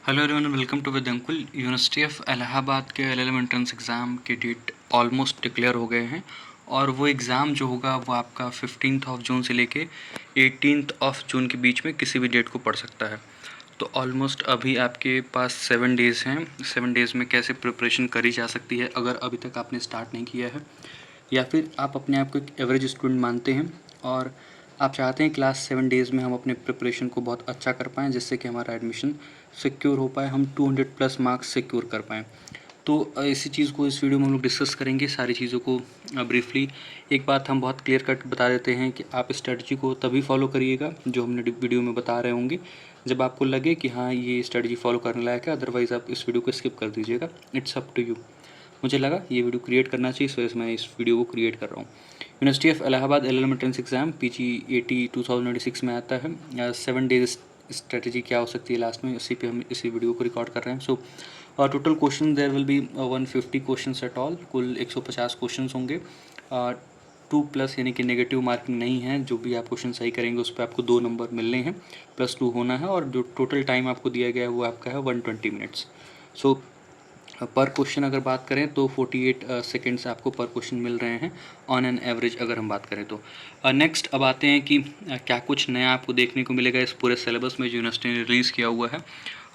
Hello everyone, welcome to with Ankul. University of Allahabad के LLM entrance exam के date almost declare हो गए हैं और वो एग्ज़ाम जो होगा वो आपका 15 जून से लेके 18 जून के बीच में किसी भी डेट को पढ़ सकता है। तो ऑलमोस्ट अभी आपके पास 7 डेज़ हैं। 7 डेज़ में कैसे प्रिपरेशन करी जा सकती है अगर अभी तक आपने स्टार्ट नहीं किया है, या फिर आप अपने आप को एक एवरेज स्टूडेंट मानते हैं और आप चाहते हैं क्लास 7 डेज़ में हम अपने प्रिपरेशन को बहुत अच्छा कर पाएँ, जिससे कि हमारा एडमिशन सिक्योर हो पाए, हम 200 प्लस मार्क्स सिक्योर कर पाएँ। तो इसी चीज़ को इस वीडियो में हम लोग डिस्कस करेंगे, सारी चीज़ों को ब्रीफली। एक बात हम बहुत क्लियर कट बता देते हैं कि आप स्ट्रेटजी को तभी फॉलो करिएगा जो हमने वीडियो में बता रहे होंगे, जब आपको लगे कि हाँ ये स्ट्रेटजी फॉलो करने लायक है, अदरवाइज़ आप इस वीडियो को स्किप कर दीजिएगा। It's up to you. मुझे लगा ये वीडियो क्रिएट करना चाहिए, इस वजह से मैं इस वीडियो को क्रिएट कर रहा हूँ। University of Allahabad LLM entrance exam PGAT 2096 में आता है। 7 डेज स्ट्रेटजी क्या हो सकती है लास्ट में, इसी पे हम इसी वीडियो को रिकॉर्ड कर रहे हैं। So total question there will be 150 question at all. कुल 150 क्वेश्चन होंगे। 2+ यानी कि नेगेटिव मार्किंग नहीं है। जो भी आप क्वेश्चन सही करेंगे उस पर आपको 2 नंबर मिलने हैं, +2 होना है। और जो टोटल टाइम आपको दिया गया है वो आपका है 120 मिनट्स। सो पर क्वेश्चन अगर बात करें तो 48 सेकेंड्स आपको पर क्वेश्चन मिल रहे हैं ऑन एन एवरेज, अगर हम बात करें तो। नेक्स्ट अब आते हैं कि क्या कुछ नया आपको देखने को मिलेगा इस पूरे सिलेबस में जो यूनिवर्सिटी ने रिलीज़ किया हुआ है।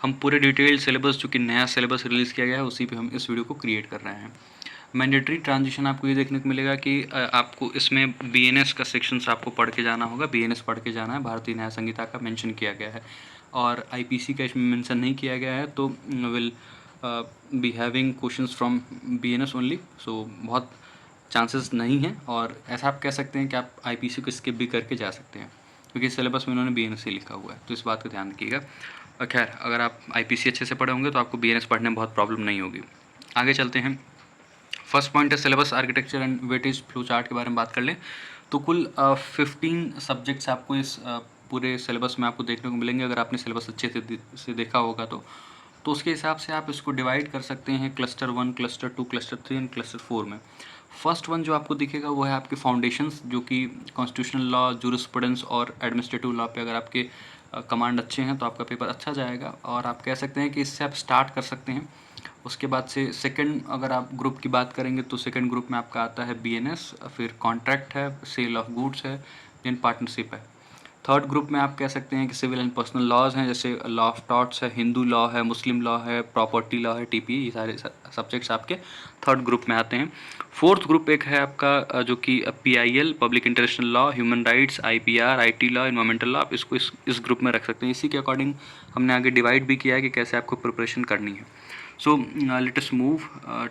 हम पूरे डिटेल्ड सिलेबस, जो कि नया सिलेबस रिलीज़ किया गया है, उसी पे हम इस वीडियो को क्रिएट कर रहे हैं। मैंडेटरी ट्रांजिशन आपको ये देखने को मिलेगा कि आपको इसमें BNS का सेक्शंस आपको पढ़ के जाना होगा। BNS पढ़ के जाना है, भारतीय न्याय संहिता का मेंशन किया गया है, और IPC का इसमें मेंशन नहीं किया गया है। तो will be having questions from BNS only. So बहुत चांसेस नहीं है, और ऐसा आप कह सकते हैं कि आप IPC को स्किप भी करके जा सकते हैं, क्योंकि सिलेबस में उन्होंने BNS ही लिखा हुआ है। तो इस बात का ध्यान रखिएगा। और खैर, अगर आप IPC अच्छे से पढ़े होंगे तो आपको BNS पढ़ने में बहुत प्रॉब्लम नहीं होगी। आगे चलते हैं। फर्स्ट पॉइंट है syllabus architecture and weightage flow chart के बारे में बात कर लें तो कुल 15 सब्जेक्ट्स आपको इस पूरे सिलेबस में आपको देखने को मिलेंगे। अगर आपने सिलेबस अच्छे से देखा होगा तो उसके हिसाब से आप इसको डिवाइड कर सकते हैं cluster 1, cluster 2, cluster 3 and cluster 4 में। फर्स्ट वन जो आपको दिखेगा वो है आपके फाउंडेशंस, जो कि कॉन्स्टिट्यूशनल लॉ, जूरिस्प्रूडेंस और एडमिनिस्ट्रेटिव लॉ पे अगर आपके कमांड अच्छे हैं तो आपका पेपर अच्छा जाएगा, और आप कह सकते हैं कि इससे आप स्टार्ट कर सकते हैं। उसके बाद से सेकंड, अगर आप ग्रुप की बात करेंगे तो सेकंड ग्रुप में आपका आता है BNS, फिर कॉन्ट्रैक्ट है, सेल ऑफ गुड्स है, देन पार्टनरशिप है। थर्ड ग्रुप में आप कह सकते हैं कि सिविल एंड पर्सनल लॉज हैं, जैसे लॉ ऑफ टॉर्ट्स है, हिंदू लॉ है, मुस्लिम लॉ है, प्रॉपर्टी लॉ है, TPA। ये सारे सब्जेक्ट्स आपके थर्ड ग्रुप में आते हैं। फोर्थ ग्रुप एक है आपका जो कि PIL, public international law, human rights, IPR, IT law, environmental law. आप इसको इस ग्रुप में रख सकते हैं। इसी के अकॉर्डिंग हमने आगे डिवाइड भी किया है कि कैसे आपको प्रिपरेशन करनी है। So let us move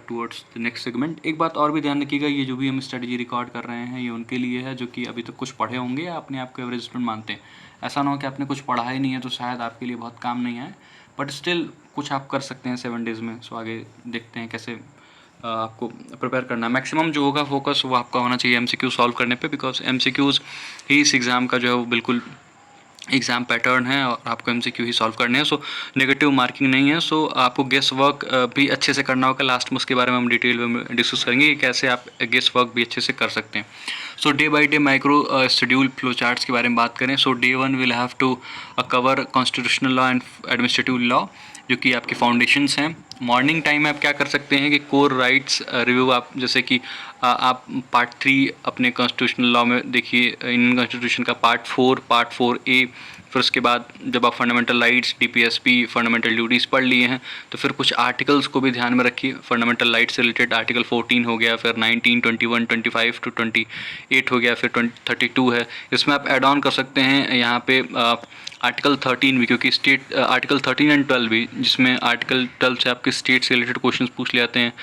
towards the next segment. एक बात और भी ध्यान रखिएगा, ये जो भी हम स्ट्रेटजी रिकॉर्ड कर रहे हैं ये उनके लिए है जो कि अभी तक कुछ पढ़े होंगे या अपने आप को एवरेज स्टूडेंट मानते हैं। ऐसा ना हो कि आपने कुछ पढ़ा ही नहीं है तो शायद आपके लिए बहुत काम नहीं आए, बट स्टिल कुछ आप कर सकते हैं 7 डेज़ में। सो आगे देखते हैं कैसे आपको प्रिपेयर करना है। मैक्सिमम जो होगा फोकस वो आपका होना चाहिए MCQ सॉल्व करने पे, बिकॉज MCQs ही इस एग्ज़ाम का जो है वो बिल्कुल एग्ज़ाम पैटर्न है, और आपको MCQ ही सॉल्व करने हैं। सो नेगेटिव मार्किंग नहीं है। सो आपको गेस वर्क भी अच्छे से करना होगा। लास्ट में उसके बारे में हम डिटेल में डिस्कस करेंगे कि कैसे आप गेस वर्क भी अच्छे से कर सकते हैं। So day by day micro schedule flow charts के बारे में बात करें, so Day 1 will have to cover constitutional law and administrative law, जो कि आपके फाउंडेशंस हैं। मॉर्निंग टाइम में आप क्या कर सकते हैं कि कोर राइट्स रिव्यू, आप जैसे कि आप पार्ट 3 अपने कॉन्स्टिट्यूशनल लॉ में देखिए, इंडियन कॉन्स्टिट्यूशन का पार्ट 4A। फिर उसके बाद जब आप fundamental rights, DPSP, fundamental duties पढ़ लिए हैं तो फिर कुछ आर्टिकल्स को भी ध्यान में रखिए। फंडामेंटल राइट्स से रिलेटेड आर्टिकल 14 हो गया, फिर 19, 21, 25 to 28 हो गया, फिर 32 है। इसमें आप ऐड ऑन कर सकते हैं यहाँ पे आर्टिकल 13 भी, क्योंकि स्टेट आर्टिकल 13 एंड 12 भी, जिसमें आर्टिकल 12 से आपके स्टेट से रिलेटेड क्वेश्चंस पूछ ले जाते हैं।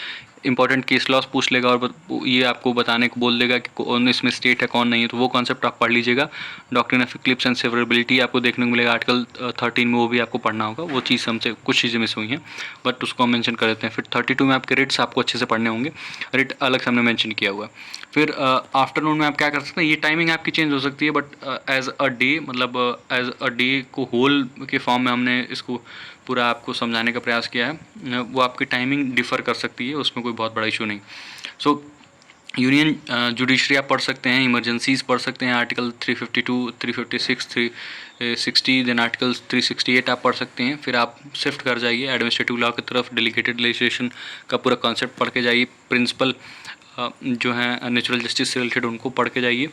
इंपॉर्टेंट केस लॉस पूछ लेगा और ये आपको बताने को बोल देगा कि कौन इसमें स्टेट है कौन नहीं है, तो वो कॉन्सेप्ट आप पढ़ लीजिएगा। Doctrine of Eclipse and severability आपको देखने को मिलेगा आर्टिकल 13 में, वो भी आपको पढ़ना होगा। वो चीज़ हमसे कुछ चीज़ें मिस हुई हैं, बट उसको हम मेंशन कर देते हैं। फिर 32 में आपके रेट्स आपको अच्छे से पढ़ने होंगे, रेट अलग से हमने मेंशन किया हुआ है। फिर आफ्टरनून में आप क्या कर सकते हैं, ये टाइमिंग आपकी चेंज हो सकती है, बट एज अ डे, मतलब एज अ डे को होल के फॉर्म में हमने इसको पूरा आपको समझाने का प्रयास किया है। वो आपकी टाइमिंग डिफ़र कर सकती है, उसमें कोई बहुत बड़ा इशू नहीं। सो यूनियन जुडिशरी आप पढ़ सकते हैं, इमरजेंसीज पढ़ सकते हैं, आर्टिकल 352, 356, 360, देन आर्टिकल 368 आप पढ़ सकते हैं। फिर आप शिफ्ट कर जाइए एडमिनिस्ट्रेटिव लॉ की तरफ, डेलीगेटेड लेजिस्लेशन का पूरा कॉन्सेप्ट पढ़ के जाइए, प्रिंसिपल जो हैं नेचुरल जस्टिस से रिलेटेड उनको पढ़ के जाइए।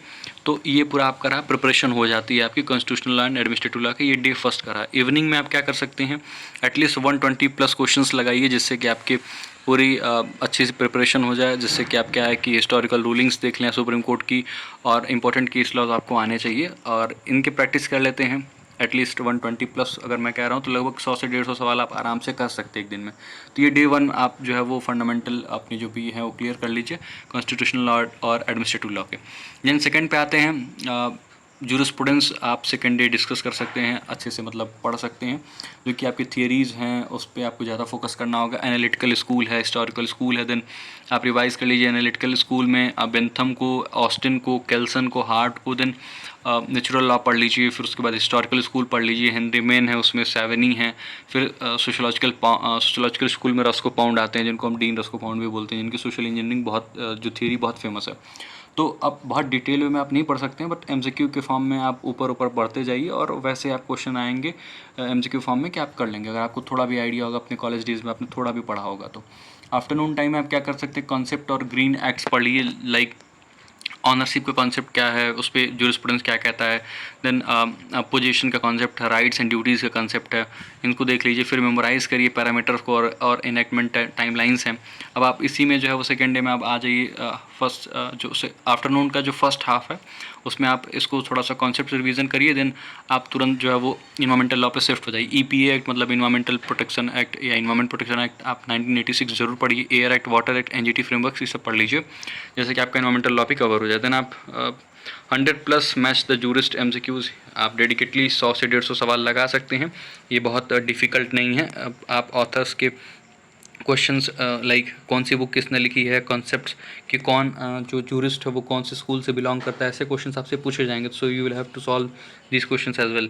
तो ये पूरा आपका रहा, प्रिपरेशन हो जाती है आपकी constitutional law and administrative law की। ये डे फर्स्ट का रहा। इवनिंग में आप क्या कर सकते हैं, एटलीस्ट 120 प्लस क्वेश्चंस लगाइए, जिससे कि आपके पूरी अच्छी से प्रिपरेशन हो जाए, जिससे कि आप क्या है कि हिस्टोरिकल रूलिंग्स देख लें सुप्रीम कोर्ट की, और इंपॉर्टेंट केस लॉज आपको आने चाहिए, और इनके प्रैक्टिस कर लेते हैं। एटलीस्ट 120 प्लस अगर मैं कह रहा हूँ तो लगभग 100 से 150 सवाल आप आराम से कर सकते हैं एक दिन में। तो ये डे 1 आप जो है वो फंडामेंटल अपनी जो भी है वो क्लियर कर लीजिए कॉन्स्टिट्यूशनल लॉ और एडमिनिस्ट्रेटिव लॉ के। देन सेकंड पे आते हैं, जूरिस्प्रूडेंस आप सेकंड डे डिस्कस कर सकते हैं अच्छे से, मतलब पढ़ सकते हैं, जो कि आपकी थियरीज़ हैं उस पर आपको ज़्यादा फोकस करना होगा। एनालिटिकल स्कूल है, हिस्टोरिकल स्कूल है, देन आप रिवाइज कर लीजिए। एनालिटिकल स्कूल में बेंथम को, ऑस्टिन को, केल्सन को, हार्ट को, देन नेचुरल लॉ पढ़ लीजिए। फिर उसके बाद हिस्टोरिकल स्कूल पढ़ लीजिए, हेनरी मेन है उसमें, सेवेनी है। फिर सोशोलॉजिकल स्कूल में रस्को पाउंड आते हैं, जिनको हम डीन रस्को पाउंड भी बोलते हैं, जिनकी सोशल इंजीनियरिंग बहुत जो थ्योरी बहुत फेमस है। तो अब बहुत डिटेल में आप नहीं पढ़ सकते हैं, बट एमसीक्यू के फॉर्म में आप ऊपर ऊपर पढ़ते जाइए, और वैसे आप क्वेश्चन आएंगे एमसीक्यू फॉर्म में कि आप कर लेंगे, अगर आपको थोड़ा भी आइडिया होगा अपने कॉलेज डेज में आपने थोड़ा भी पढ़ा होगा तो। आफ्टरनून टाइम में आप क्या कर सकते हैं, कॉन्सेप्ट और ग्रीन एक्ट्स पढ़ लीजिए, लाइक ऑनरशिप का कॉन्सेप्ट क्या है, उस पर जूरिस्प्रूडेंस क्या कहता है, देन पोजीशन का कॉन्सेप्ट है, राइट्स एंड ड्यूटीज़ का कॉन्सेप्ट है, इनको देख लीजिए। फिर मेमोराइज करिए पैरामीटर्स को, और इनैक्टमेंट टाइमलाइंस हैं। अब आप इसी में जो है वो सेकेंड डे में आप आ जाइए, फर्स्ट जो आफ्टरनून का जो फर्स्ट हाफ है उसमें आप इसको थोड़ा सा कॉन्सेप्ट रिवीजन करिए, देन आप तुरंत जो है वो इन्वायरमेंटल लॉ पे शिफ्ट हो जाइए। ईपीए एक्ट मतलब इन्वायरमेंटल प्रोटेक्शन एक्ट या इन्वायरमेंट प्रोटेक्शन एक्ट आप 1986 जरूर पढ़िए। Air act, water act, NGT framework, ये सब पढ़ लीजिए, जैसे कि आपका इन्वायरमेंटल लॉ भी कवर हो जाए। देन आप 100 plus match the jurist MCQs आप डेडिकेटली 100 से 150 सवाल लगा सकते हैं। ये बहुत डिफ़िकल्ट नहीं है। आप ऑथर्स के क्वेश्चंस लाइक कौन सी बुक किसने लिखी है, कॉन्सेप्ट्स कि कौन जो जूरिस्ट है वो कौन से स्कूल से बिलोंग करता है, ऐसे क्वेश्चंस आपसे पूछे जाएंगे। So you will have to solve this questions as well.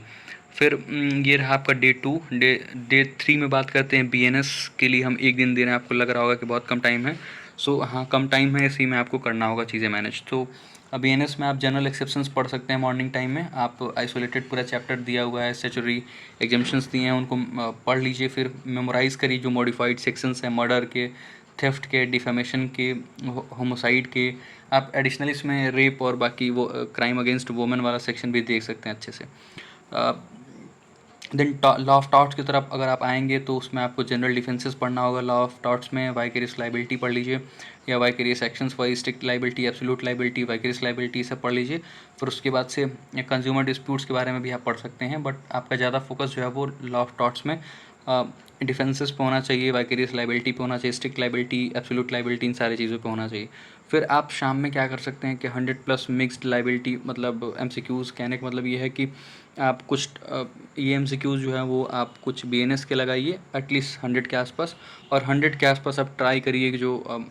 फिर ये रहा आपका डे 2। डे 3 में बात करते हैं बीएनएस के लिए हम एक दिन दे रहे हैं। आपको लग रहा होगा कि बहुत कम टाइम है, सो हाँ कम टाइम है, इसी में आपको करना होगा चीज़ें मैनेज। तो बीएनएस में आप जनरल एक्सेप्शंस पढ़ सकते हैं मॉर्निंग टाइम में। आप आइसोलेटेड पूरा चैप्टर दिया हुआ है, स्टैट्यूटरी एग्जम्पशंस दिए हैं, उनको पढ़ लीजिए। फिर मेमोराइज करिए जो मॉडिफाइड सेक्शंस हैं, मर्डर के, थेफ्ट के, डिफेमेशन के, होमोसाइड के। आप एडिशनली इसमें रेप और बाकी वो क्राइम अगेंस्ट वुमेन वाला सेक्शन भी देख सकते हैं अच्छे से। देन लॉ ऑफ टॉर्ट्स की तरफ अगर आप आएंगे तो उसमें आपको जनरल डिफेंसेस पढ़ना होगा। लॉ ऑफ टॉर्ट्स में वाइकेरियस लाइबिलिटी पढ़ लीजिए, या vicarious actions for strict liability, absolute liability, vicarious liability, सब पढ़ लीजिए। फिर उसके बाद से कंज्यूमर डिस्प्यूट्स के बारे में भी आप पढ़ सकते हैं, बट आपका ज़्यादा फोकस जो है वो लॉ ऑफ टॉर्ट्स में डिफेंसेस पे होना चाहिए, वाइकेरियस लाइबिलिटी पे होना चाहिए, स्ट्रिक्ट लाइबिलिटी, एब्सोल्यूट लाइबिलिटी, इन सारी चीज़ों पे होना चाहिए। फिर आप शाम में क्या कर सकते हैं कि 100 प्लस मिक्स्ड लाइबिलिटी, मतलब एमसीक्यूज़ कहने का मतलब ये है कि आप कुछ ये एमसीक्यूज़ जो है वो आप कुछ बीएनएस के लगाइए एटलीस्ट 100 के आसपास, और 100 के आसपास आप ट्राई करिए कि जो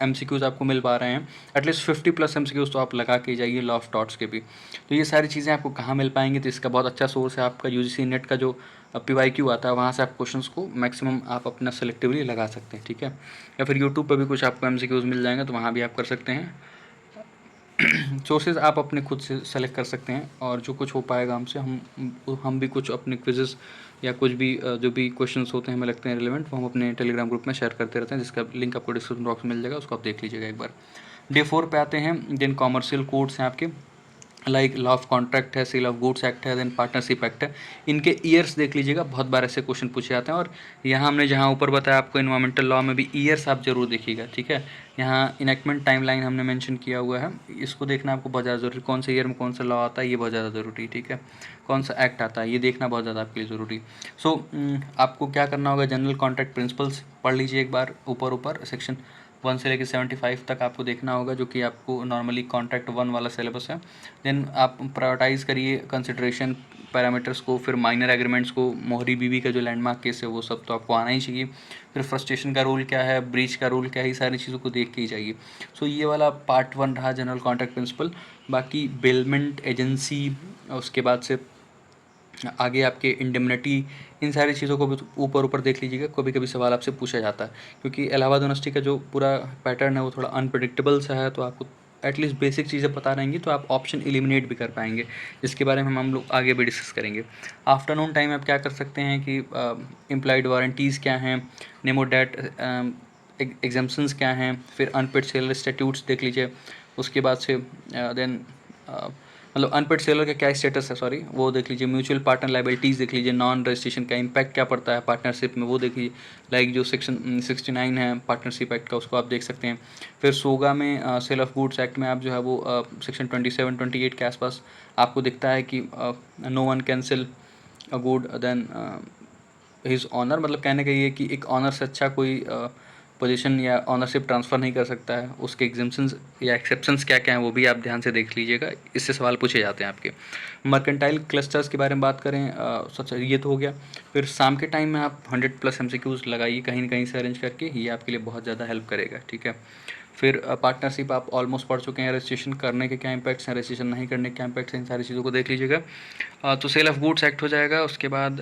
एमसीक्यूज़ आपको मिल पा रहे हैं एटलीस्ट 50 प्लस एमसीक्यूज़ तो आप लगा के जाइए लॉ ऑफ टॉट्स के भी। तो ये सारी चीज़ें आपको कहाँ मिल पाएंगी, तो इसका बहुत अच्छा सोर्स है आपका यूजीसी नेट का जो PYQ आता है, वहाँ से आप क्वेश्चंस को मैक्सिमम आप अपना सेलेक्टिवली लगा सकते हैं, ठीक है। या फिर यूट्यूब पर भी कुछ आपको एमसीक्यूज़ मिल जाएंगे, तो वहाँ भी आप कर सकते हैं। सोर्सेज आप अपने खुद से सेलेक्ट कर सकते हैं, और जो कुछ हो पाएगा हमसे हम भी कुछ अपने क्विज़ेस या कुछ भी जो भी क्वेश्चंस होते हैं हमें लगते हैं रिलेवेंट, वो हम अपने टेलीग्राम ग्रुप में शेयर करते रहते हैं, जिसका लिंक आपको डिस्क्रिप्शन बॉक्स में मिल जाएगा, उसको आप देख लीजिएगा एक बार। डे 4 पे आते हैं। देन कॉमर्शियल कोड्स हैं आपके, लाइक लॉ ऑफ कॉन्ट्रैक्ट है, सेल ऑफ गुड्स एक्ट है, देन पार्टनरशिप एक्ट है। इनके ईयर्स देख लीजिएगा, बहुत बार ऐसे क्वेश्चन पूछे जाते हैं, और यहाँ हमने जहाँ ऊपर बताया आपको इन्वायरमेंटल लॉ में भी ईयर्स आप जरूर देखिएगा, ठीक है। यहाँ इनैक्टमेंट टाइमलाइन हमने मेंशन किया हुआ है, इसको देखना आपको बहुत ज़्यादा ज़रूरी, कौन से ईयर में कौन सा लॉ आता है ये बहुत ज़्यादा ज़रूरी, ठीक है। कौन सा एक्ट आता है ये देखना बहुत ज़्यादा आपके लिए ज़रूरी। सो आपको क्या करना होगा, जनरल कॉन्ट्रैक्ट प्रिंसिपल्स पढ़ लीजिए एक बार, ऊपर सेक्शन 1 से लेकर 75 तक आपको देखना होगा, जो कि आपको नॉर्मली कॉन्ट्रैक्ट 1 वाला सिलेबस है। देन आप प्रायोरिटाइज़ करिए कंसिडरेशन पैरामीटर्स को, फिर माइनर एग्रीमेंट्स को, मोहरी बीबी का जो लैंडमार्क केस है वो सब तो आपको आना ही चाहिए। फिर फ्रस्ट्रेशन का रूल क्या है, ब्रीच का रूल क्या है, ये सारी चीज़ों को देख के ही जाइए। सो ये वाला पार्ट 1 रहा जनरल कॉन्ट्रैक्ट प्रिंसिपल। बाकी बेलमेंट एजेंसी, उसके बाद से आगे आपके इंडेमनिटी, इन सारी चीज़ों को भी ऊपर ऊपर देख लीजिएगा, कभी कभी सवाल आपसे पूछा जाता है, क्योंकि इलाहाबाद यूनिवर्सिटी का जो पूरा पैटर्न है वो थोड़ा अनप्रडिक्टेबल सा है, तो आपको एटलीस्ट बेसिक चीज़ें पता रहेंगी तो आप ऑप्शन एलिमिनेट भी कर पाएंगे, जिसके बारे में हम लोग आगे भी डिस्कस करेंगे। आफ्टरनून टाइम आप क्या कर सकते हैं कि इम्प्लाइड वारंटीज़ क्या हैं, नेमो डेट एग्जाम्पन्स क्या हैं, फिर अनपेड सेलर स्टैट्यूट्स देख लीजिए। उसके बाद से देन मतलब अनपेड सेलर का क्या स्टेटस है, सॉरी, वो देख लीजिए। म्यूचुअल पार्टनर लाइबिलिटीज़ देख लीजिए, नॉन रजिस्ट्रेशन का इम्पैक्ट क्या पड़ता है पार्टनरशिप में, वो देखिए। लाइक जो सेक्शन 69 है पार्टनरशिप एक्ट का, उसको आप देख सकते हैं। फिर सोगा में सेल ऑफ गुड्स एक्ट में आप जो है वो सेक्शन 27-28 के आसपास आपको दिखता है कि no one can sell a good than his owner, मतलब कहने का ये कि एक ऑनर से अच्छा कोई पोजीशन या ऑनरशिप ट्रांसफ़र नहीं कर सकता है। उसके एग्जेम्पशंस या एक्सेप्शंस क्या क्या हैं वो भी आप ध्यान से देख लीजिएगा, इससे सवाल पूछे जाते हैं आपके। मर्केंटाइल क्लस्टर्स के बारे में बात करें, सच ये तो हो गया। फिर शाम के टाइम में आप 100+ MCQs लगाइए कहीं न कहीं से अरेंज करके, ये आपके लिए बहुत ज़्यादा हेल्प करेगा, ठीक है। फिर पार्टनरशिप आप ऑलमोस्ट पढ़ चुके हैं, रजिस्ट्रेशन करने के क्या इम्पैक्ट्स हैं, रजिस्ट्रेशन नहीं करने के क्या इम्पैक्ट्स हैं, इन सारी चीज़ों को देख लीजिएगा। तो सेल ऑफ गुड्स एक्ट हो जाएगा। उसके बाद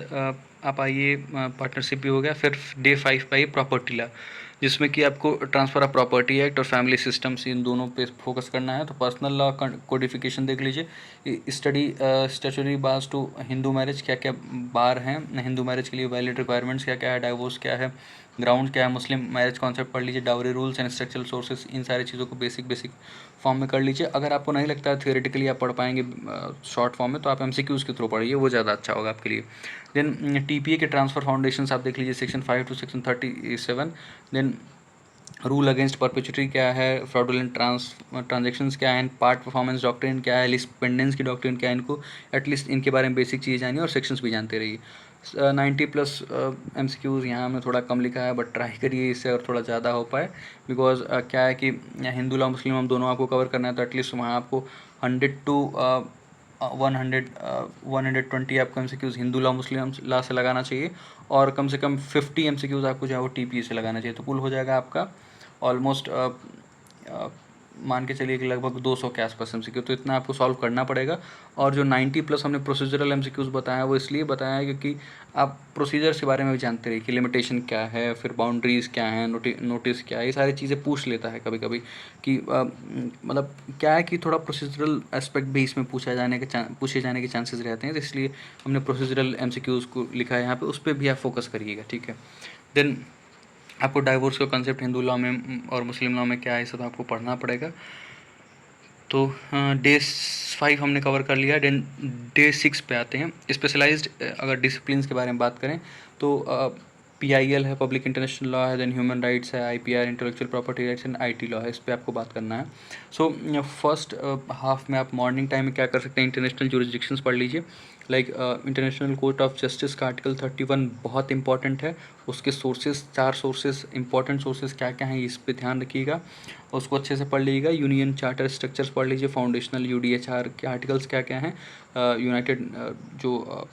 आप आइए, पार्टनरशिप भी हो गया। फिर डे 5 पे आइए प्रॉपर्टी लॉ, जिसमें कि आपको ट्रांसफ़र ऑफ प्रॉपर्टी एक्ट और फैमिली सिस्टम्स, इन दोनों पे फोकस करना है। तो पर्सनल लॉ कोडिफिकेशन देख लीजिए। Study statutory bars to Hindu marriage, क्या क्या बार हैं हिंदू मैरिज के लिए, वैलिड रिक्वायरमेंट्स क्या क्या है, डाइवोर्स क्या है, ग्राउंड क्या है, मुस्लिम मैरिज कॉन्सेप्ट पढ़ लीजिए, dowry rules and structural sources, इन सारी चीज़ों को बेसिक फॉर्म में कर लीजिए। अगर आपको नहीं लगता है थियोरेटिकली आप पढ़ पाएंगे शॉर्ट फॉर्म में, तो आप MCQs के थ्रू पढ़िए, वो ज़्यादा अच्छा होगा आपके लिए। देन TPA के ट्रांसफ़र फाउंडेशंस आप देख लीजिए, section 5 to section 37। Then rule against perpetuity क्या है, फ्रॉडुलेंट ट्रांजेक्शन्स क्या हैं, पार्ट परफॉर्मेंस डॉक्ट्रिन क्या है, लिस्ट पेंडेंस की डॉक्ट्रिन क्या है, इनको एटलीस्ट इनके बारे में बेसिक चीज़ जानिए और सेक्शंस भी जानते रहिए। 90+ MCQs यहाँ हमने थोड़ा कम लिखा है, बट ट्राई करिए इससे और थोड़ा ज़्यादा हो पाए, बिकॉज क्या है कि हिंदू लॉ मुस्लिम हम दोनों आपको कवर करना है, तो एटलीस्ट वहाँ आपको 100 टू 120 आपको MCQs हिंदू लॉ मुस्लिम लॉ से लगाना चाहिए, और कम से कम 50 MCQs आपको जो है वो TPA से लगाना चाहिए। तो कुल हो जाएगा आपका ऑलमोस्ट मान के चलिए कि लगभग 200 के आसपास MCQ, तो इतना आपको सॉल्व करना पड़ेगा। और जो 90+ हमने प्रोसीजरल MCQs बताया, वो इसलिए बताया है क्योंकि आप प्रोसीजर्स के बारे में भी जानते रहिए कि लिमिटेशन क्या है, फिर बाउंड्रीज़ क्या हैं, नोटिस क्या है, ये सारी चीज़ें पूछ लेता है कभी कभी कि मतलब क्या है कि थोड़ा प्रोसीजरल एस्पेक्ट भी इसमें पूछे जाने के चांसेस रहते हैं, तो इसलिए हमने प्रोसीजरल MCQs को लिखा है यहाँ पे, उस पर भी आप फोकस करिएगा, ठीक है। देन आपको डाइवोर्स का कंसेप्ट हिंदू लॉ में और मुस्लिम लॉ में क्या है, सब आपको पढ़ना पड़ेगा। तो डे 5 हमने कवर कर लिया। देन डे 6 पे आते हैं। स्पेशलाइज्ड अगर डिसिप्लिन्स के बारे में बात करें तो PIL है, पब्लिक इंटरनेशनल लॉ है, देन ह्यूमन राइट्स है, IPR intellectual property rights and IT law है, इस पर आपको बात करना है। सो फर्स्ट हाफ में आप मॉर्निंग टाइम में क्या कर सकते हैं, इंटरनेशनल जुरिसडिक्शंस पढ़ लीजिए। Like international court of justice का आर्टिकल 31 बहुत इंपॉर्टेंट है, उसके सोर्सेज 4 सोर्सेज इंपॉर्टेंट सोर्सेज क्या क्या हैं इस पर ध्यान रखिएगा, उसको अच्छे से पढ़ लीजिएगा। यूनियन चार्टर स्ट्रक्चर्स पढ़ लीजिए, फाउंडेशनल UDHR के आर्टिकल्स क्या क्या हैं, यूनाइटेड जो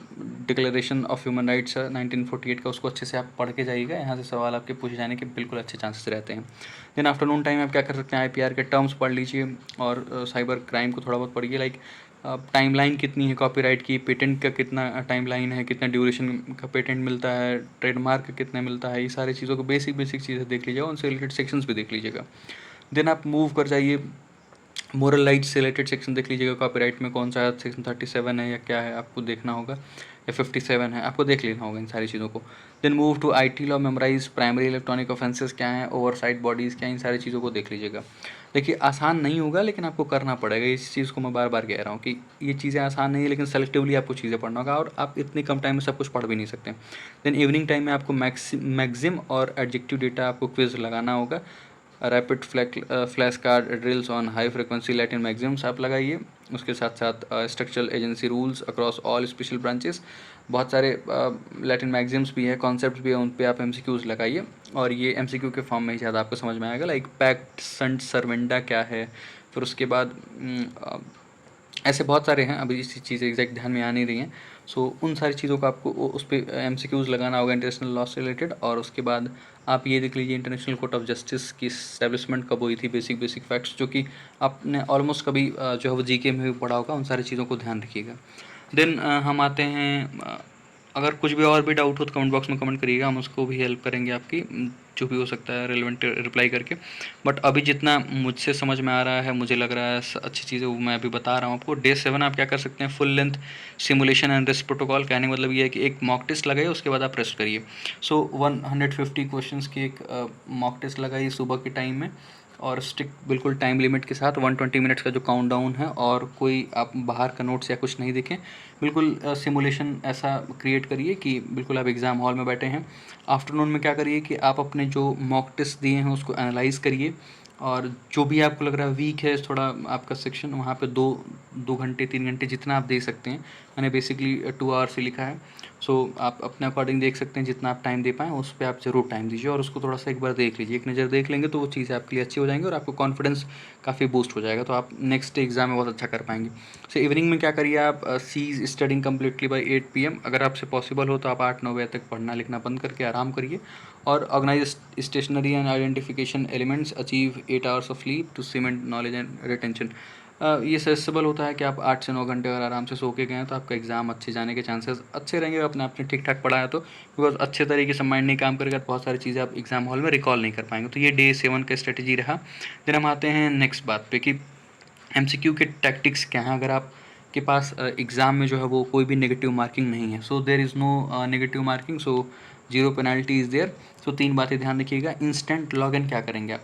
डिक्लेरेशन ऑफ ह्यूमन राइट्स है 1948 का, उसको अच्छे से आप पढ़ के जाइएगा, यहाँ से सवाल आपके पूछे जाने के बिल्कुल अच्छे चांसेस रहते हैं। देन आफ्टरनून टाइम आप क्या कर सकते हैं, IPR के टर्म्स पढ़ लीजिए और साइबर क्राइम को थोड़ा बहुत पढ़िए। लाइक टाइमलाइन कितनी है कॉपीराइट की, पेटेंट का कितना टाइमलाइन है, कितना ड्यूरेशन का पेटेंट मिलता है, ट्रेडमार्क का कितना मिलता है, ये सारी चीज़ों को बेसिक चीज़ें देख लीजिएगा, उनसे रिलेटेड सेक्शंस भी देख लीजिएगा। देन आप मूव कर जाइए, मोरल राइट्स से रिलेटेड सेक्शन देख लीजिएगा, कॉपीराइट में कौन सा सेक्शन 37 है या क्या है आपको देखना होगा, या 57 है, आपको देख लेना होगा इन सारी चीज़ों को। Then move to IT law, memorise primary electronic offences क्या हैं, ओवरसाइट बॉडीज़ क्या हैं, इन सारी चीज़ों को देख लीजिएगा। देखिए आसान नहीं होगा, लेकिन आपको करना पड़ेगा, इस चीज़ को मैं बार बार कह रहा हूँ कि ये चीज़ें आसान नहीं है, लेकिन सेलेक्टिवली आपको चीज़ें पढ़ना होगा, और आप इतनी कम टाइम में सब कुछ पढ़ भी नहीं सकते। देन इवनिंग टाइम में आपको मैक्सिम और एडजेक्टिव डेटा आपको क्विज लगाना होगा। Rapid flash card drills on high frequency Latin Maxim's आप लगाइए। उसके साथ साथ structural agency rules across all special branches, बहुत सारे लैटिन मैक्सिम्स भी है, कॉन्सेप्ट भी है, उन पे आप MCQs लगाइए, और ये MCQ के फॉर्म में ही ज़्यादा आपको समझ में आएगा। लाइक पैक्ट संट सर्वेंडा क्या है, फिर उसके बाद ऐसे बहुत सारे हैं, अभी इसी चीज़ें एग्जैक्ट ध्यान में आ नहीं रही हैं। सो उन सारी चीज़ों को आपको उस पर MCQs लगाना होगा इंटरनेशनल लॉ से रिलेटेड। और उसके बाद आप ये देख लीजिए, इंटरनेशनल कोर्ट ऑफ जस्टिस की इस्टेब्लिशमेंट कब हुई थी, बेसिक फैक्ट्स जो कि आपने ऑलमोस्ट कभी जो है वो GK में भी पढ़ा होगा, उन सारी चीज़ों को ध्यान रखिएगा। देन हम आते हैं, अगर कुछ भी और भी डाउट हो तो कमेंट बॉक्स में कमेंट करिएगा, हम उसको भी हेल्प करेंगे आपकी, जो भी हो सकता है रेलेवेंट रिप्लाई करके। बट अभी जितना मुझसे समझ में आ रहा है, मुझे लग रहा है अच्छी चीज़ें वो मैं अभी बता रहा हूँ आपको। डे 7 आप क्या कर सकते हैं, full length simulation and rest protocol. कहने का मतलब ये है कि एक मॉक टेस्ट लगाइए, उसके बाद आप रेस्ट करिए। सो 150 क्वेश्चंस की एक मॉक टेस्ट लगाइए सुबह के टाइम में, और स्टिक बिल्कुल टाइम लिमिट के साथ 120 मिनट्स का जो काउंटडाउन है, और कोई आप बाहर का नोट्स या कुछ नहीं देखें। बिल्कुल सिमुलेशन ऐसा क्रिएट करिए कि बिल्कुल आप एग्ज़ाम हॉल में बैठे हैं। आफ्टरनून में क्या करिए कि आप अपने जो मॉक टेस्ट दिए हैं उसको एनालाइज़ करिए, और जो भी आपको लग रहा है वीक है थोड़ा आपका सेक्शन, वहाँ पे 2 घंटे 3 घंटे जितना आप दे सकते हैं। मैंने बेसिकली 2 आवर्स ही लिखा है। सो आप अपने अकॉर्डिंग देख सकते हैं, जितना आप टाइम दे पाएँ उस पे आप ज़रूर टाइम दीजिए, और उसको थोड़ा सा एक बार देख लीजिए। एक नज़र देख लेंगे तो वो चीज़ें आपके लिए अच्छी हो जाएंगी, और आपको कॉन्फिडेंस काफ़ी बूस्ट हो जाएगा, तो आप नेक्स्ट एग्ज़ाम में बहुत अच्छा कर पाएंगे। सो इवनिंग में क्या करिए आप, cease studying completely by 8 PM। अगर आपसे पॉसिबल हो तो आप 8-9 बजे तक पढ़ना लिखना बंद करके आराम करिए, और organise stationery and identification elements, achieve 8 hours of sleep to cement knowledge and retention. ये सजेस्टेबल होता है कि आप 8 से 9 घंटे अगर आराम से सो के गए हैं तो आपका एग्ज़ाम अच्छे जाने के चांसेस अच्छे रहेंगे, अपने आपने ठीक ठाक पढ़ा है तो। बिकॉज अच्छे तरीके से माइंड नहीं काम करेगा तो बहुत सारी चीज़ें आप एग्ज़ाम हॉल में रिकॉल नहीं कर पाएंगे। तो ये डे 7 का स्ट्रेटेजी रहा। देन हम आते हैं नेक्स्ट बात पे कि MCQ के टैक्टिक्स क्या हैं। अगर आप के पास एग्ज़ाम में जो है वो कोई भी नेगेटिव मार्किंग नहीं है, so there is no negative marking, so zero penalty is there. So 3 बातें ध्यान रखिएगा। इंस्टेंट लॉगिन क्या करेंगे आप,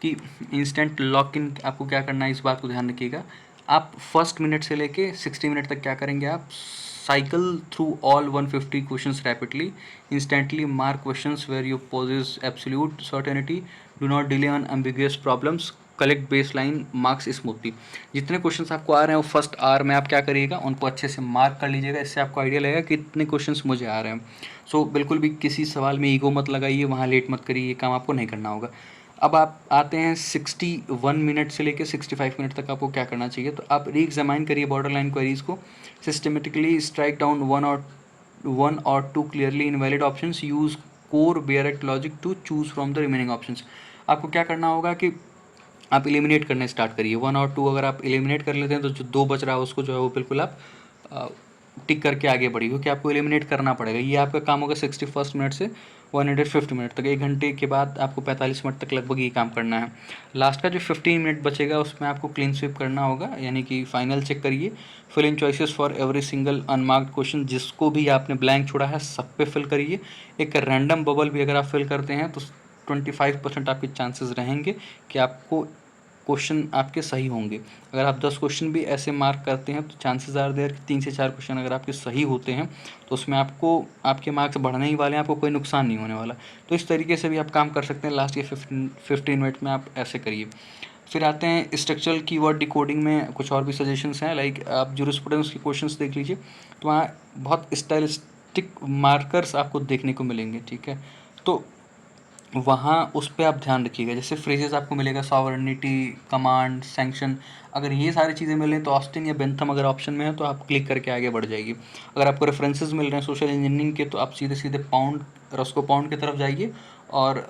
कि इंस्टेंट लॉगिन आपको क्या करना है, इस बात को ध्यान रखिएगा। आप फर्स्ट मिनट से लेके 60 मिनट तक क्या करेंगे, आप cycle through all 150 questions rapidly, instantly mark questions where you possess absolute certainty, do not delay on ambiguous problems, collect base line marks smoothly. जितने क्वेश्चंस आपको आ रहे हैं वो फर्स्ट आवर में आप क्या करिएगा, उनको अच्छे से मार्क कर लीजिएगा। इससे आपको आइडिया लगेगा कि इतने क्वेश्चंस मुझे आ रहे हैं। सो बिल्कुल भी किसी सवाल में ईगो मत लगाइए, वहाँ लेट मत करिए, ये काम आपको नहीं करना होगा। अब आप आते हैं 61 मिनट से लेकर 65 मिनट तक आपको क्या करना चाहिए। तो आप री एग्जामाइन करिए बॉर्डर लाइन क्वेरीज़ को, सिस्टमेटिकली स्ट्राइक डाउन वन और two clearly invalid options, use core bare act logic to choose from the remaining options. आपको क्या करना होगा कि आप एलिमिनेट करने स्टार्ट करिए। 1 और 2 अगर आप एलिमिनेट कर लेते हैं तो जो 2 बच रहा है उसको जो है वो बिल्कुल आप टिक करके आगे बढ़िए, क्योंकि आपको एलिमिनेट करना पड़ेगा। ये आपका काम होगा 61 मिनट से 150 मिनट तक। 1 घंटे के बाद आपको 45 मिनट तक लगभग ये काम करना है। लास्ट का जो 15 मिनट बचेगा उसमें आपको क्लीन स्वीप करना होगा, यानी कि फाइनल चेक करिए। Fill in choices for every single unmarked question, जिसको भी आपने ब्लैंक छोड़ा है सब पे फिल करिए। एक रैंडम बबल भी अगर आप फिल करते हैं तो 25% आपके चांसेस रहेंगे कि आपको क्वेश्चन आपके सही होंगे। अगर आप 10 क्वेश्चन भी ऐसे मार्क करते हैं तो चांसेस आर देयर कि 3 से 4 क्वेश्चन अगर आपके सही होते हैं तो उसमें आपको आपके मार्क्स बढ़ने ही वाले हैं, आपको कोई नुकसान नहीं होने वाला। तो इस तरीके से भी आप काम कर सकते हैं। लास्ट के 15 मिनट में आप ऐसे करिए। फिर आते हैं स्ट्रक्चरल कीवर्ड डिकोडिंग में कुछ और भी सजेशंस हैं। लाइक आप जूरिस्प्रूडेंस के क्वेश्चंस देख लीजिए, तो वहाँ बहुत स्टाइलिस्टिक मार्कर्स आपको देखने को मिलेंगे, ठीक है। तो वहाँ उस पे आप ध्यान रखिएगा। जैसे फ्रेजेस आपको मिलेगा सॉवरेनिटी, कमांड, सैंक्शन, अगर ये सारी चीज़ें मिलें तो ऑस्टिन या बेंथम अगर ऑप्शन में है तो आप क्लिक करके आगे बढ़ जाइए। अगर आपको रेफरेंसेस मिल रहे हैं सोशल इंजीनियरिंग के तो आप सीधे सीधे पाउंड रस्को पाउंड की तरफ जाइए, और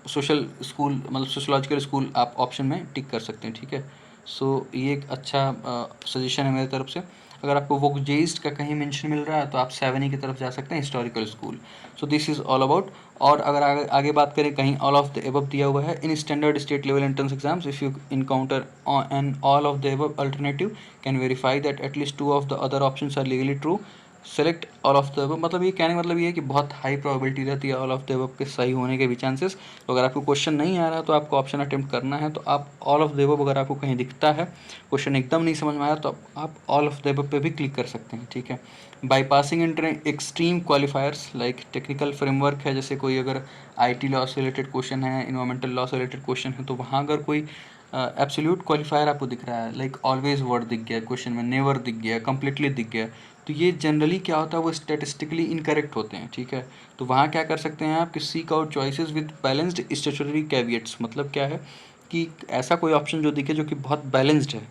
सोशल स्कूल मतलब सोशलॉजिकल स्कूल आप ऑप्शन में टिक कर सकते हैं, ठीक है। सो ये एक अच्छा सजेशन है मेरी तरफ से। अगर आपको वोकजेइस्ट का कहीं मेंशन मिल रहा है तो आप 7E की तरफ जा सकते हैं, historical school. So this is all about. और अगर आगे बात करें, कहीं ऑल ऑफ द एबव दिया हुआ है, in standard state level entrance exams if you encounter an all of the above alternative can verify that at least 2 of the other options are legally true, select all of the above. मतलब ये कहने का मतलब ये है कि बहुत high probability रहती है ऑल ऑफ द अबव के सही होने के भी चांसेस। तो अगर आपको क्वेश्चन नहीं आ रहा तो आपको ऑप्शन अटेम्प्ट करना है, तो आप ऑल ऑफ द अबव अगर आपको कहीं दिखता है, क्वेश्चन एकदम नहीं समझ में आया तो आप ऑल ऑफ द अबव पे भी क्लिक कर सकते हैं, ठीक है। Bypassing extreme क्वालिफायर्स like technical framework है, जैसे कोई अगर IT लॉ से रिलेटेड क्वेश्चन है, इन्वायरमेंटल लॉ से रिलेटेड क्वेश्चन है, तो वहाँ अगर कोई एब्सोल्यूट क्वालिफायर आपको दिख रहा है, लाइक ऑलवेज वर्ड दिख गया क्वेश्चन में, नेवर दिख गया, कम्प्लीटली दिख गया, तो ये जनरली क्या होता है, वो स्टेटिस्टिकली इनकरेक्ट होते हैं, ठीक है। तो वहाँ क्या कर सकते हैं आप कि seek out choices with balanced statutory caveats. मतलब क्या है कि ऐसा कोई ऑप्शन जो दिखे जो कि बहुत बैलेंस्ड है,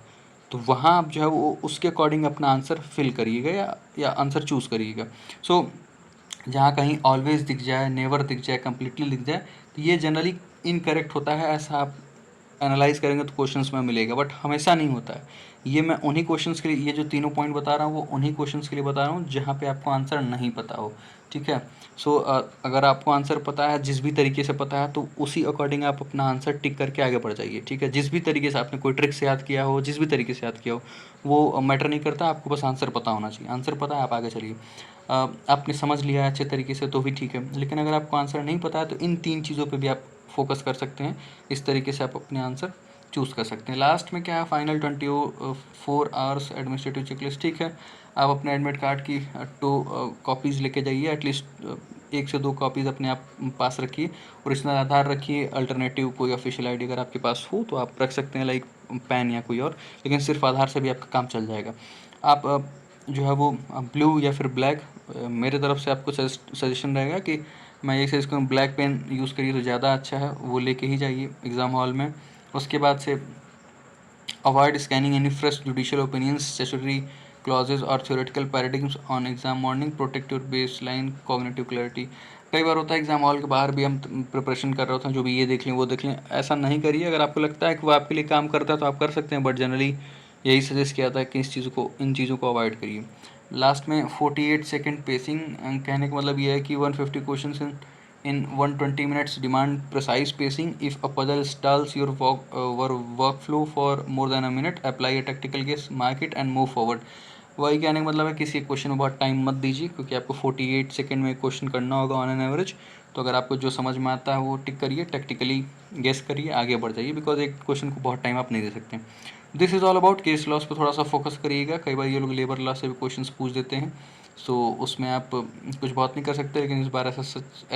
तो वहाँ आप जो है वो उसके अकॉर्डिंग अपना आंसर फिल करिएगा या आंसर चूज़ करिएगा। सो जहाँ कहीं ऑलवेज दिख जाए, नेवर दिख जाए, कम्प्लीटली दिख जाए, तो ये जनरली इनकरेक्ट होता है, ऐसा आप एनालाइज करेंगे तो क्वेश्चंस में मिलेगा, बट हमेशा नहीं होता है। ये मैं उन्हीं क्वेश्चंस के लिए, ये जो तीनों पॉइंट बता रहा हूँ वो उन्हीं क्वेश्चंस के लिए बता रहा हूँ जहाँ पे आपको आंसर नहीं पता हो, ठीक है। सो अगर आपको आंसर पता है, जिस भी तरीके से पता है, तो उसी अकॉर्डिंग आप अपना आंसर टिक करके आगे बढ़ जाइए, ठीक है। जिस भी तरीके से आपने कोई ट्रिक से याद किया हो, जिस भी तरीके से याद किया हो, वो मैटर नहीं करता, आपको बस आंसर पता होना चाहिए। आंसर पता है, आप आगे चलिए। आपने समझ लिया है अच्छे तरीके से तो भी ठीक है, लेकिन अगर आपको आंसर नहीं पता है तो इन 3 चीज़ों पे भी आप फोकस कर सकते हैं। इस तरीके से आप अपने आंसर चूज़ कर सकते हैं। लास्ट में क्या है, फाइनल 24 आवर्स एडमिनिस्ट्रेटिव चेकलिस्ट, ठीक है। आप अपने एडमिट कार्ड की 2 कॉपीज़ लेके जाइए, एटलीस्ट 1 से 2 कॉपीज़ अपने आप पास रखिए। ओरिजिनल आधार रखिए, अल्टरनेटिव कोई ऑफिशियल आईडी अगर आपके पास हो तो आप रख सकते हैं, लाइक पैन या कोई और, लेकिन सिर्फ आधार से भी आपका काम चल जाएगा। आप जो है वो ब्लू या फिर ब्लैक, मेरे तरफ से आपको सजेशन रहेगा कि मैं यही सजेस्ट करूँ, ब्लैक पेन यूज़ करिए तो ज़्यादा अच्छा है, वो लेके ही जाइए एग्ज़ाम हॉल में। उसके बाद से avoid scanning any fresh judicial opinions, statutory clauses और theoretical paradigms on exam morning, protect your baseline cognitive clarity. कई बार होता है एग्जाम हॉल के बाहर भी हम प्रिपरेशन कर रहे होते हैं, जो भी ये देख लें वो देख लें, ऐसा नहीं करिए। अगर आपको लगता है कि वो आपके लिए काम करता है तो आप कर सकते हैं, बट जनरली यही सजेस्ट किया था कि इन चीज़ों को अवॉइड करिए। लास्ट में 48 सेकेंड पेसिंग, कहने का मतलब ये है कि 150 question in 120 minutes demand precise pacing. If a puzzle stalls your workflow for more than a minute, apply a tactical guess, mark it and move forward. वही कहने का मतलब है, किसी क्वेश्चन में बहुत टाइम मत दीजिए, क्योंकि आपको 48 सेकेंड में क्वेश्चन करना होगा ऑन एन एवरेज। तो अगर आपको जो समझ में आता है वो टिक करिए, टैक्टिकली गेस करिए, आगे बढ़ जाइए, बिकॉज एक क्वेश्चन को बहुत टाइम आप नहीं दे सकते। This is all about case laws पे थोड़ा सा फोकस करिएगा। कई बार ये लोग लेबर लॉ से भी क्वेश्चंस पूछ देते हैं, सो उसमें आप कुछ बहुत नहीं कर सकते, लेकिन इस बार ऐसा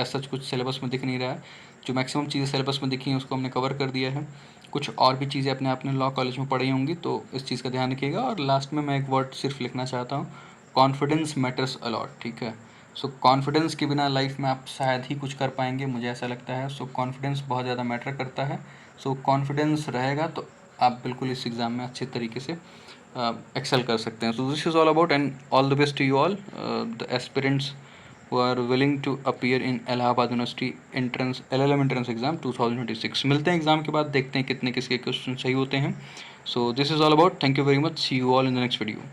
सच कुछ सिलेबस में दिख नहीं रहा है। जो मैक्सिमम चीज़ें सिलेबस में दिखी हैं उसको हमने कवर कर दिया है। कुछ और भी चीज़ें अपने आपने लॉ कॉलेज में पढ़ी होंगी, तो इस चीज़ का ध्यान रखिएगा। और लास्ट में मैं एक वर्ड सिर्फ लिखना चाहता हूँ, कॉन्फिडेंस मैटर्स अलॉट, ठीक है। सो कॉन्फिडेंस के बिना लाइफ में आप शायद ही कुछ कर पाएंगे, मुझे ऐसा लगता है। सो कॉन्फिडेंस बहुत ज़्यादा मैटर करता है। सो कॉन्फिडेंस रहेगा तो आप बिल्कुल इस एग्ज़ाम में अच्छे तरीके से एक्सेल कर सकते हैं। So this is all about, and all the best to you all the aspirants who are willing to appear in Allahabad University entrance LLM entrance exam 2026। मिलते हैं एग्जाम के बाद, देखते हैं कितने किसके क्वेश्चन सही होते हैं। So this is all about, thank you very much, see you all in the next video.